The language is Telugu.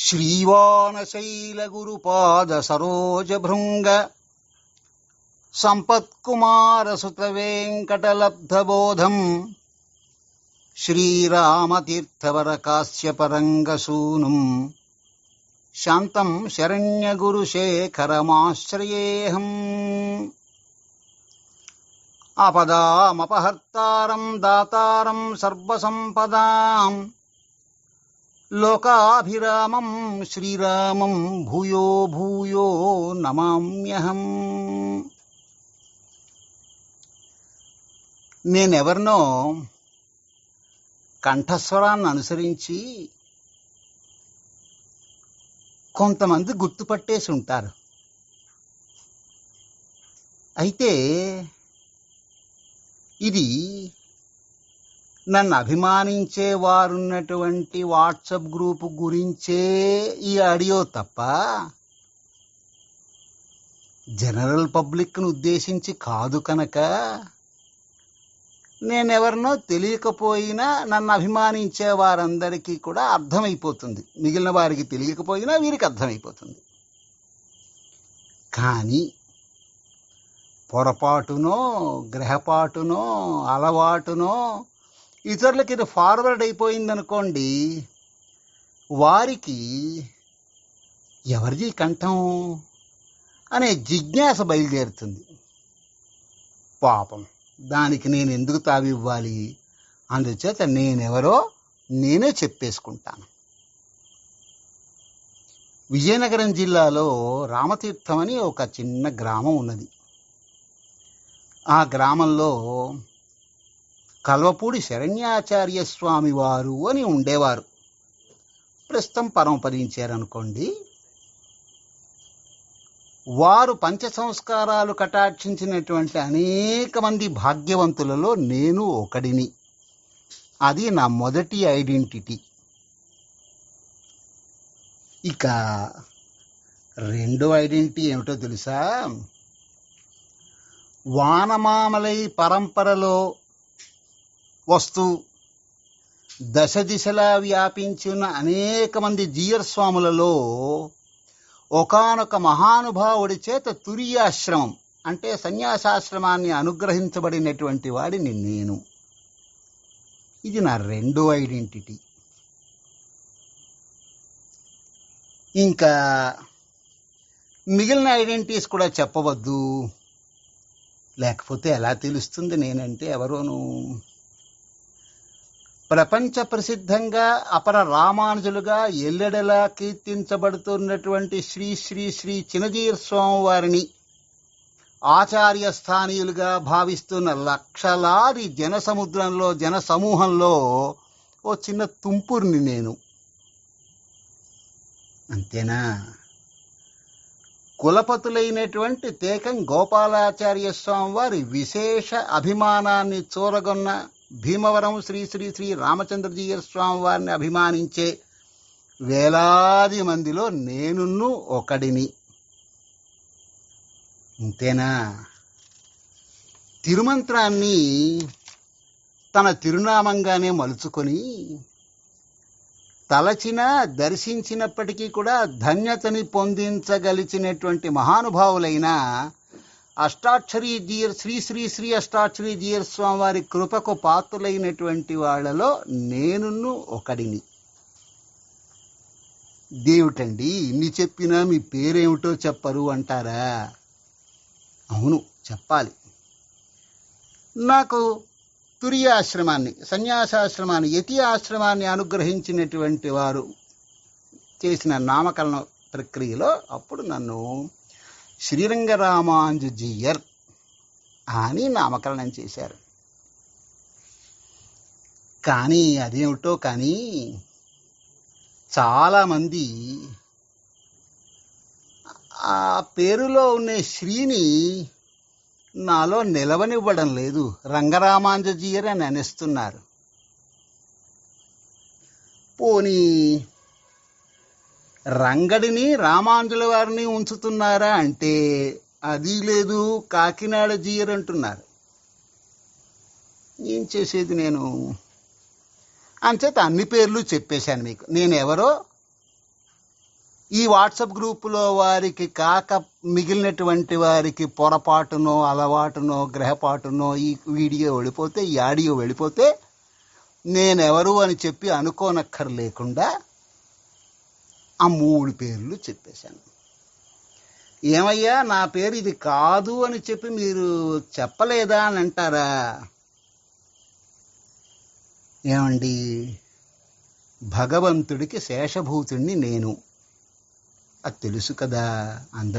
శ్రీవానశైలగురుపాదసరోజభృంగ సంపత్కుమారసుతవేంకటలబ్ధబోధం శ్రీరామతీర్థవరకాశ్యపరంగసూనుం శాంతం శరణ్యగురుశేఖరమాశ్రయేహం. ఆపదామపహర్తారం దాతారం సర్వసంపదాం లోకాభిరామం శ్రీరామం భూయో భూయో నమామ్యహం. నేనెవరినో కంఠస్వరాన్ని అనుసరించి కొంతమంది గుర్తుపట్టేసి ఉంటారు. అయితే ఇది నన్ను అభిమానించే వారున్నటువంటి వాట్సాప్ గ్రూప్ గురించే ఈ ఆడియో తప్ప జనరల్ పబ్లిక్ను ఉద్దేశించి కాదు కనుక నేనెవరినో తెలియకపోయినా నన్ను అభిమానించే వారందరికీ కూడా అర్థమైపోతుంది. మిగిలిన వారికి తెలియకపోయినా వీరికి అర్థమైపోతుంది. కానీ పొరపాటునో గ్రహపాటునో అలవాటునో ఇతరులకి ఇది ఫార్వర్డ్ అయిపోయిందనుకోండి, వారికి ఎవరిది కంఠం అనే జిజ్ఞాస బయలుదేరుతుంది. పాపం, దానికి నేను ఎందుకు తావివ్వాలి? అందుచేత నేనెవరో నేనే చెప్పేసుకుంటాను. విజయనగరం జిల్లాలో రామతీర్థం అని ఒక చిన్న గ్రామం ఉన్నది. ఆ గ్రామంలో కల్వపూడి శరణ్యాచార్య స్వామి వారు అని ఉండేవారు. ప్రస్తుతం పరమపదించారనుకోండి. వారు పంచ సంస్కారాలు కటాక్షించినటువంటి అనేక మంది భాగ్యవంతులలో నేను ఒకడిని. అది నా మొదటి ఐడెంటిటీ. ఇక రెండో ఐడెంటిటీ ఏమిటో తెలుసా? వానమామలై పరంపరలో వస్తూ దశ దిశలా వ్యాపించిన అనేక మంది జీయర్ స్వాములలో ఒకానొక మహానుభావుడి చేత తురియాశ్రమం అంటే సన్యాసాశ్రమాన్ని అనుగ్రహించబడినటువంటి వాడిని నేను. ఇది నా రెండో ఐడెంటిటీ. ఇంకా మిగిలిన ఐడెంటిటీస్ కూడా చెప్పవద్దు, లేకపోతే ఎలా తెలుస్తుంది నేనంటే ఎవరోను. ప్రపంచ ప్రసిద్ధంగా అపర రామానుజులుగా ఎల్లెడలా కీర్తించబడుతున్నటువంటి శ్రీ శ్రీ శ్రీ చినజీయర్ స్వామి వారిని ఆచార్య స్థానీయులుగా భావిస్తున్న లక్షలాది జనసముద్రంలో జనసమూహంలో ఓ చిన్న తుంపుర్ని నేను. అంతేనా? కులపతులైనటువంటి తేకం గోపాలాచార్య స్వామి వారి విశేష అభిమానాన్ని చూరగొన్న భీమవరం శ్రీ శ్రీ శ్రీ రామచంద్రజీయర్ స్వామి వారిని అభిమానించే వేలాది మందిలో నేనున్ను ఒకడిని. అంతేనా? తిరుమంత్రాన్ని తన తిరునామంగానే మలుచుకొని తలచిన దర్శించినప్పటికీ కూడా ధన్యతని పొందించగలిచినటువంటి మహానుభావులైన అష్టాక్షరీ జీయర్ శ్రీ శ్రీ శ్రీ అష్టాక్షరీ జీయర్ స్వామి వారి కృపకు పాత్రులైనటువంటి వాళ్లలో నేనున్ను ఒకడిని. దేవుటండి, ఇన్ని చెప్పినా మీ పేరేమిటో చెప్పరు అంటారా? అవును, చెప్పాలి. నాకు తురియాశ్రమాన్ని, సన్యాసాశ్రమాన్ని, యతి ఆశ్రమాన్ని అనుగ్రహించినటువంటి వారు చేసిన నామకరణ ప్రక్రియలో అప్పుడు నన్ను శ్రీరంగరామానుజీయర్ అని నామకరణం చేశారు. కానీ అదేమిటో కానీ చాలామంది ఆ పేరులో ఉన్న శ్రీని నాలో నిలవనివ్వడం లేదు, రంగరామానుజీయర్ అని అనేస్తున్నారు. పోనీ రంగడిని రామానుజుల వారిని ఉంచుతున్నారా అంటే అది లేదు, కాకినాడ జీయర్ అంటున్నారు. ఏం చేసేది నేను? అంచేత అన్ని పేర్లు చెప్పేశాను మీకు. నేను ఎవరో ఈ వాట్సాప్ గ్రూపులో వారికి కాక మిగిలినటువంటి వారికి పొరపాటునో అలవాటునో గ్రహపాటునో ఈ వీడియో వెళ్ళిపోతే, ఈ ఆడియో వెళ్ళిపోతే నేనెవరు అని చెప్పి అనుకోనక్కర్లేకుండా ఆ 3 పేర్లు చెప్పేశాను. ఏమయ్యా నా పేరు ఇది కాదు అని చెప్పి మీరు చెప్పలేదా అని అంటారా? ఏమండి, భగవంతుడికి శేషభూతుణ్ణి నేను, అది తెలుసు కదా అందరికీ.